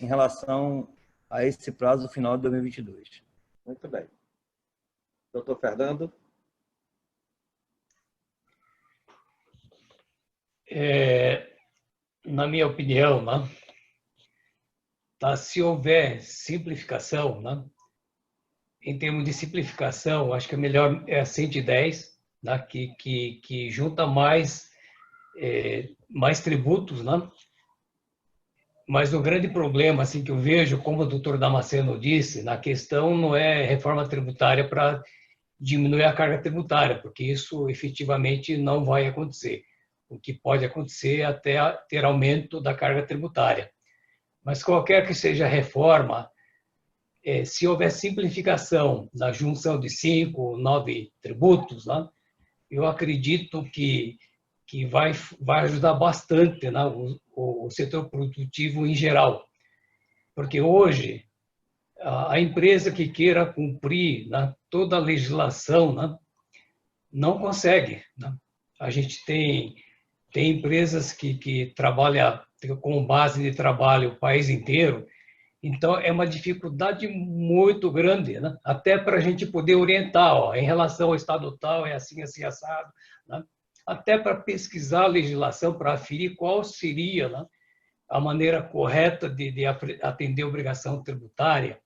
em relação a esse prazo final de 2022. Muito bem. Doutor Fernando? Na minha opinião, né, se houver simplificação, né, em termos de simplificação, acho que a melhor é a 110, né, que junta mais tributos, né? Mas o grande problema, assim, que eu vejo, como o doutor Damasceno disse, na questão não é reforma tributária para diminuir a carga tributária, porque isso efetivamente não vai acontecer. O que pode acontecer é até ter aumento da carga tributária. Mas qualquer que seja a reforma, se houver simplificação na junção de 5, 9 tributos, né, eu acredito que vai ajudar bastante, né, o setor produtivo em geral. Porque hoje, a empresa que queira cumprir, né, toda a legislação, né, não consegue, né? A gente tem empresas que trabalham com base de trabalho o país inteiro, então é uma dificuldade muito grande, né? Até para a gente poder orientar, ó, em relação ao estado tal, é assim, assim, assado, né? Até para pesquisar a legislação, para aferir qual seria, né, a maneira correta de atender a obrigação tributária,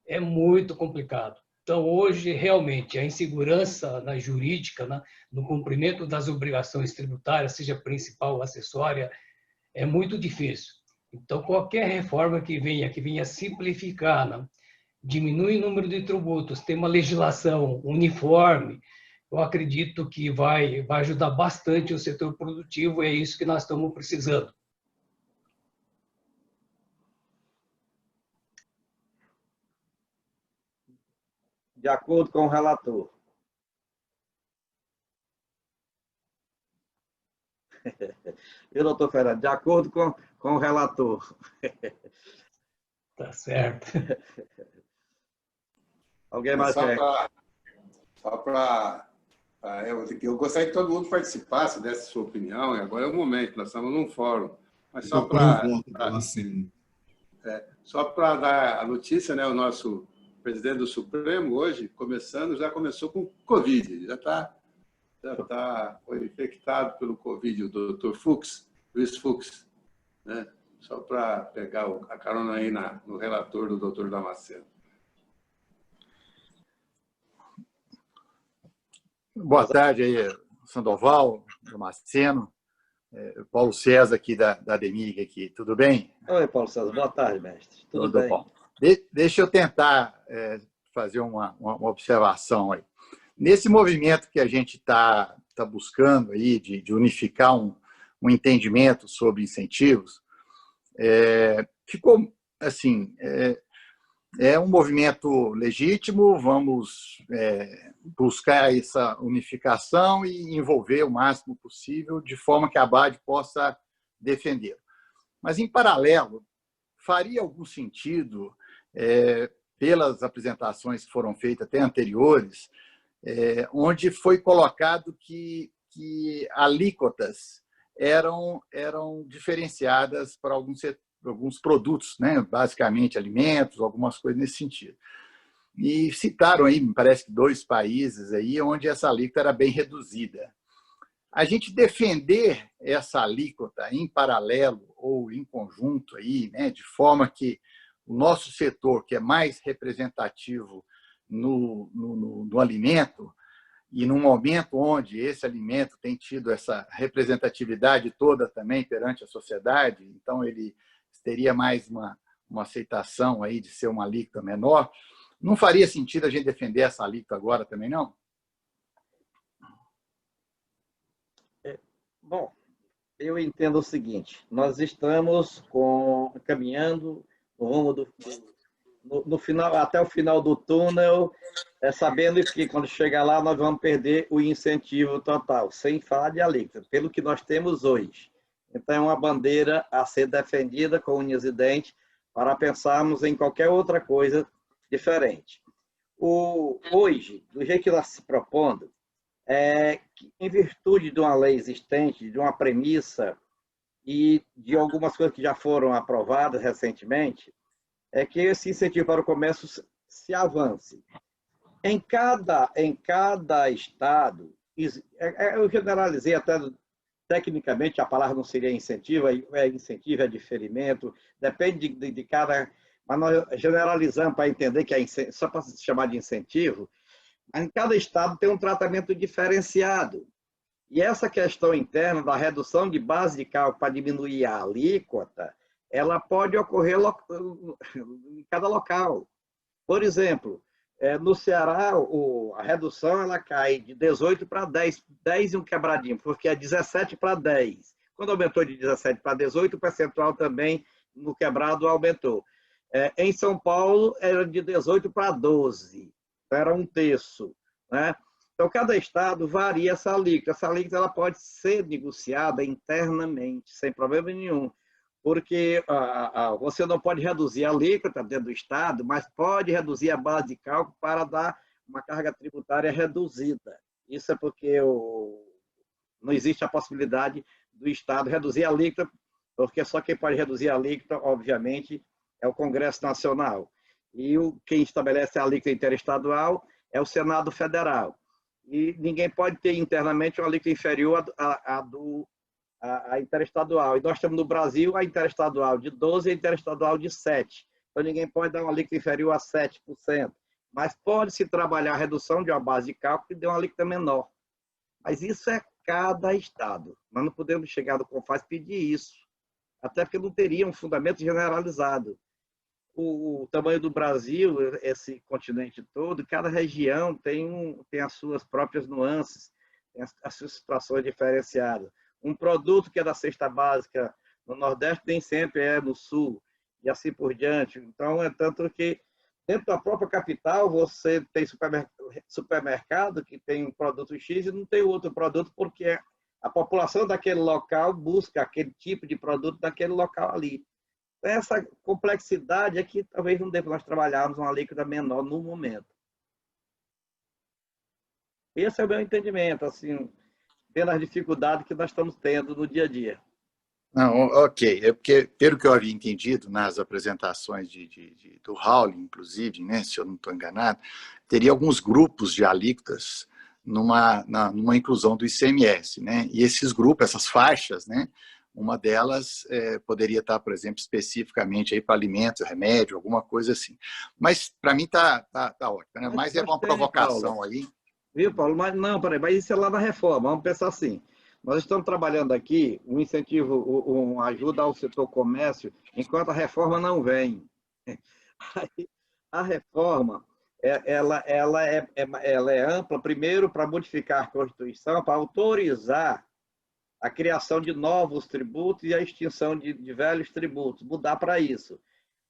é muito complicado. Então, hoje, realmente, a insegurança na jurídica, né, no cumprimento das obrigações tributárias, seja principal ou acessória, é muito difícil. Então, qualquer reforma que venha simplificar, né, diminuir o número de tributos, ter uma legislação uniforme, eu acredito que vai ajudar bastante o setor produtivo, e é isso que nós estamos precisando. De acordo com o relator. Viu, doutor Fernando? De acordo com o relator. Tá certo. Alguém mais quer? Só para... Eu gostaria que todo mundo participasse dessa sua opinião, e agora é o momento, nós estamos num fórum. Mas só para dar a notícia, né, o nosso presidente do Supremo hoje, já começou com Covid, foi infectado pelo Covid, o doutor Fux, Luiz Fux, né? só para pegar a carona aí no relator do doutor Damasceno. Boa tarde aí, Sandoval, Damasceno, Paulo César aqui da ADEMIG aqui, tudo bem? Oi, Paulo César, boa tarde, mestre. Tudo bem? Bom. Deixa eu tentar fazer uma observação aí. Nesse movimento que a gente está buscando aí de unificar um entendimento sobre incentivos, ficou assim, é um movimento legítimo, vamos buscar essa unificação e envolver o máximo possível de forma que a ABAD possa defender. Mas, em paralelo, faria algum sentido, pelas apresentações que foram feitas até anteriores, onde foi colocado que alíquotas eram diferenciadas para alguns produtos, né? Basicamente alimentos, algumas coisas nesse sentido. E citaram aí, me parece que 2 países aí onde essa alíquota era bem reduzida. A gente defender essa alíquota em paralelo ou em conjunto aí, né, de forma que o nosso setor, que é mais representativo no alimento, e num momento onde esse alimento tem tido essa representatividade toda também perante a sociedade, então ele teria mais uma aceitação aí de ser uma alíquota menor, não faria sentido a gente defender essa alíquota agora também, não? Bom, eu entendo o seguinte, nós estamos caminhando no rumo no final, até o final do túnel, sabendo que quando chegar lá nós vamos perder o incentivo total, sem falar de alíquota, pelo que nós temos hoje. Então é uma bandeira a ser defendida com unhas e dentes para pensarmos em qualquer outra coisa diferente. Hoje, do jeito que está se propondo, em virtude de uma lei existente, de uma premissa e de algumas coisas que já foram aprovadas recentemente, é que esse incentivo para o comércio se avance. Em cada estado, eu generalizei até tecnicamente, a palavra não seria incentivo, incentivo, é diferimento, depende de cada... Mas nós generalizamos para entender que só para se chamar de incentivo, em cada estado tem um tratamento diferenciado. E essa questão interna da redução de base de cálculo para diminuir a alíquota, ela pode ocorrer em cada local. Por exemplo, no Ceará, a redução ela cai de 18 para 10, 10 e um quebradinho, porque é 17 para 10. Quando aumentou de 17 para 18, o percentual também no quebrado aumentou. Em São Paulo, era de 18 para 12, era 1/3. Né? Então, cada estado varia essa alíquota. Essa alíquota ela pode ser negociada internamente, sem problema nenhum, porque você não pode reduzir a alíquota dentro do estado, mas pode reduzir a base de cálculo para dar uma carga tributária reduzida. Isso é porque não existe a possibilidade do estado reduzir a alíquota, porque só quem pode reduzir a alíquota, obviamente, é o Congresso Nacional. E quem estabelece a alíquota interestadual é o Senado Federal. E ninguém pode ter internamente uma alíquota inferior à interestadual. E nós temos no Brasil a interestadual de 12% e a interestadual de 7%. Então ninguém pode dar uma alíquota inferior a 7%. Mas pode-se trabalhar a redução de uma base de cálculo e de uma alíquota menor. Mas isso é cada estado. Nós não podemos chegar no CONFAS e pedir isso. Até porque não teria um fundamento generalizado. O tamanho do Brasil, esse continente todo, cada região tem as suas próprias nuances, tem as suas situações diferenciadas. Um produto que é da cesta básica no Nordeste nem sempre é no Sul, e assim por diante. Então, é tanto que dentro da própria capital você tem supermercado que tem um produto X e não tem outro produto porque a população daquele local busca aquele tipo de produto daquele local ali. Essa complexidade é que talvez não deva nós trabalharmos uma alíquota menor no momento. Esse é o meu entendimento, assim, pelas dificuldades que nós estamos tendo no dia a dia. Não, ok. É porque, pelo que eu havia entendido nas apresentações do Howling, inclusive, né, se eu não estou enganado, teria alguns grupos de alíquotas numa inclusão do ICMS, né? E esses grupos, essas faixas, né, Uma delas poderia estar, por exemplo, especificamente aí para alimentos, remédio, alguma coisa assim. Mas, para mim, tá ótimo, né? Mas é uma provocação Paulo. aí. Viu, Paulo? Mas não, peraí, mas isso é lá na reforma. Vamos pensar assim. Nós estamos trabalhando aqui um incentivo, uma ajuda ao setor comércio, enquanto a reforma não vem. Aí, a reforma, ela é ampla, primeiro, para modificar a Constituição, para autorizar a criação de novos tributos e a extinção de velhos tributos, mudar para isso.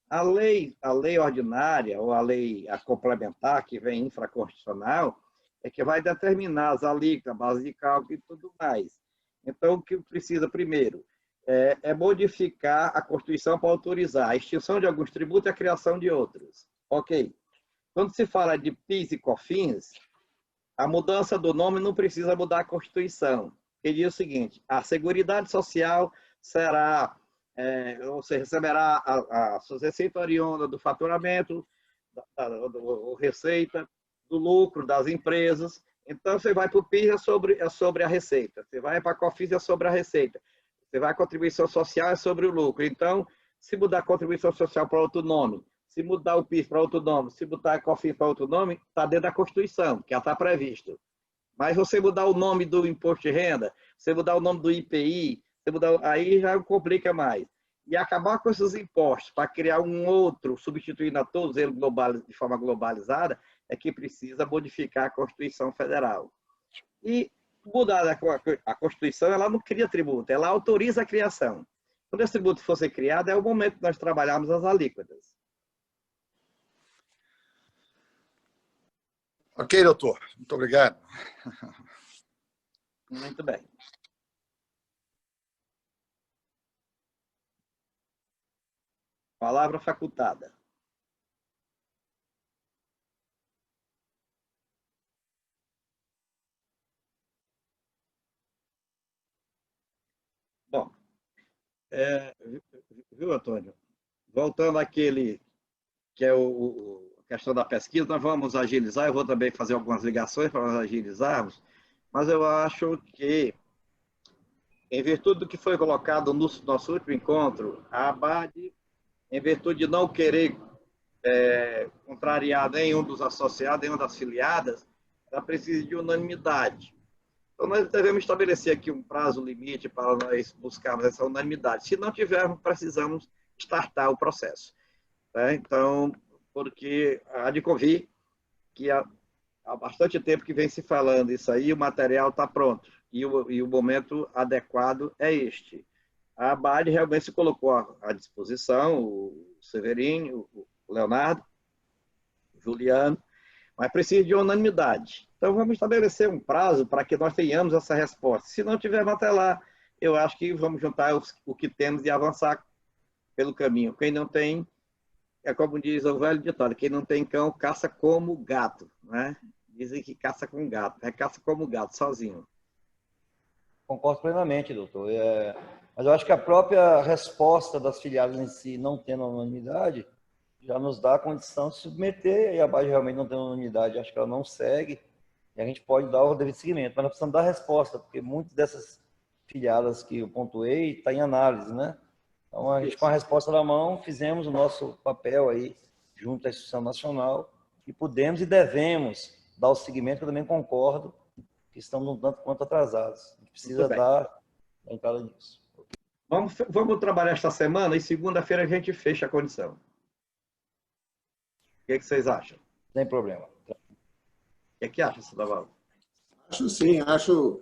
A lei ordinária, ou a lei complementar, que vem infraconstitucional, é que vai determinar as alíquotas, a base de cálculo e tudo mais. Então, o que precisa primeiro é modificar a Constituição para autorizar a extinção de alguns tributos e a criação de outros. Ok. Quando se fala de PIS e COFINS, a mudança do nome não precisa mudar a Constituição. Ele diz o seguinte: a Seguridade Social será, você receberá a sua receita oriunda do faturamento, do receita, do lucro das empresas. Então, você vai para o PIS, é sobre a receita. Você vai para a COFINS, é sobre a receita. Você vai à contribuição social, é sobre o lucro. Então, se mudar a contribuição social para outro nome, se mudar o PIS para outro nome, se mudar a COFINS para outro nome, está dentro da Constituição, que já está previsto. Mas você mudar o nome do imposto de renda, você mudar o nome do IPI, aí já complica mais. E acabar com esses impostos para criar um outro, substituindo a todos eles de forma globalizada, é que precisa modificar a Constituição Federal. E mudar a Constituição, ela não cria tributo, ela autoriza a criação. Quando esse tributo for ser criado, é o momento de nós trabalharmos as alíquotas. Ok, doutor. Muito obrigado. Muito bem. Palavra facultada. Bom, viu, Antônio? Voltando àquele que é a questão da pesquisa, nós vamos agilizar, eu vou também fazer algumas ligações para nós agilizarmos, mas eu acho que, em virtude do que foi colocado no nosso último encontro, a ABAD, em virtude de não querer contrariar nenhum dos associados, nenhuma das filiadas, ela precisa de unanimidade. Então, nós devemos estabelecer aqui um prazo limite para nós buscarmos essa unanimidade. Se não tivermos, precisamos startar o processo. Então, porque há de convir que há bastante tempo que vem se falando isso aí, o material está pronto, e o momento adequado é este. A ABAD realmente se colocou à disposição, o Severino, o Leonardo, o Juliano, mas precisa de unanimidade. Então, vamos estabelecer um prazo para que nós tenhamos essa resposta. Se não tivermos até lá, eu acho que vamos juntar o que temos e avançar pelo caminho. Quem não tem, é como diz o velho ditado, quem não tem cão, caça como gato. Né? Dizem que caça com gato, caça como gato, sozinho. Concordo plenamente, doutor. Mas eu acho que a própria resposta das filiadas em si, não tendo unanimidade, já nos dá a condição de submeter, e a ABAD realmente não tem unanimidade, acho que ela não segue, e a gente pode dar o devido seguimento. Mas nós precisamos dar resposta, porque muitas dessas filiadas que eu pontuei está em análise, né? Então, a gente, com a resposta na mão, fizemos o nosso papel aí, junto à instituição nacional, e podemos e devemos dar o seguimento, que eu também concordo, que estamos um tanto quanto atrasados. A gente precisa dar a entrada nisso. Vamos trabalhar esta semana e segunda-feira a gente fecha a condição. O que vocês acham? Sem problema. O que acha, Cidadão? Acho sim, acho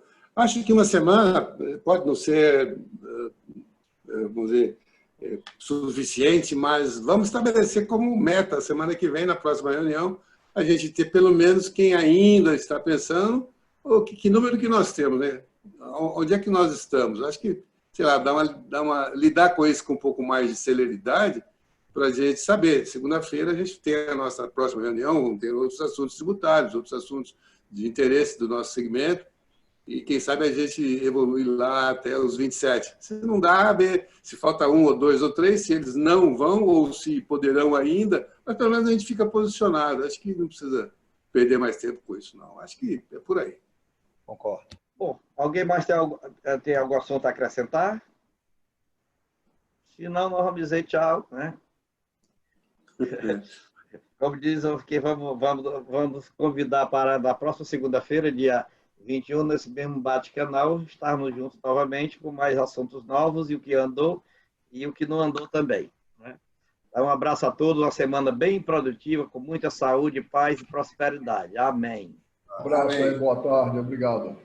que uma semana pode não ser, vamos dizer, suficiente, mas vamos estabelecer como meta, semana que vem, na próxima reunião, a gente ter pelo menos quem ainda está pensando, ou que número que nós temos, né? Onde é que nós estamos? Acho que, sei lá, lidar com isso com um pouco mais de celeridade, para a gente saber. Segunda-feira a gente tem a nossa próxima reunião, vamos ter outros assuntos tributários, outros assuntos de interesse do nosso segmento, e quem sabe a gente evoluir lá até os 27. Se não dá, ver se falta um, ou dois, ou três, se eles não vão, ou se poderão ainda, mas pelo menos a gente fica posicionado. Acho que não precisa perder mais tempo com isso, não. Acho que é por aí. Concordo. Bom, alguém mais tem algum assunto a acrescentar? Se não, nós vamos dizer tchau, né? Como diz, que vamos convidar para na próxima segunda-feira, dia 21, nesse mesmo bate-canal, estarmos juntos novamente com mais assuntos novos e o que andou e o que não andou também. Né? Então, um abraço a todos, uma semana bem produtiva, com muita saúde, paz e prosperidade. Amém. Um abraço aí, boa tarde, obrigado.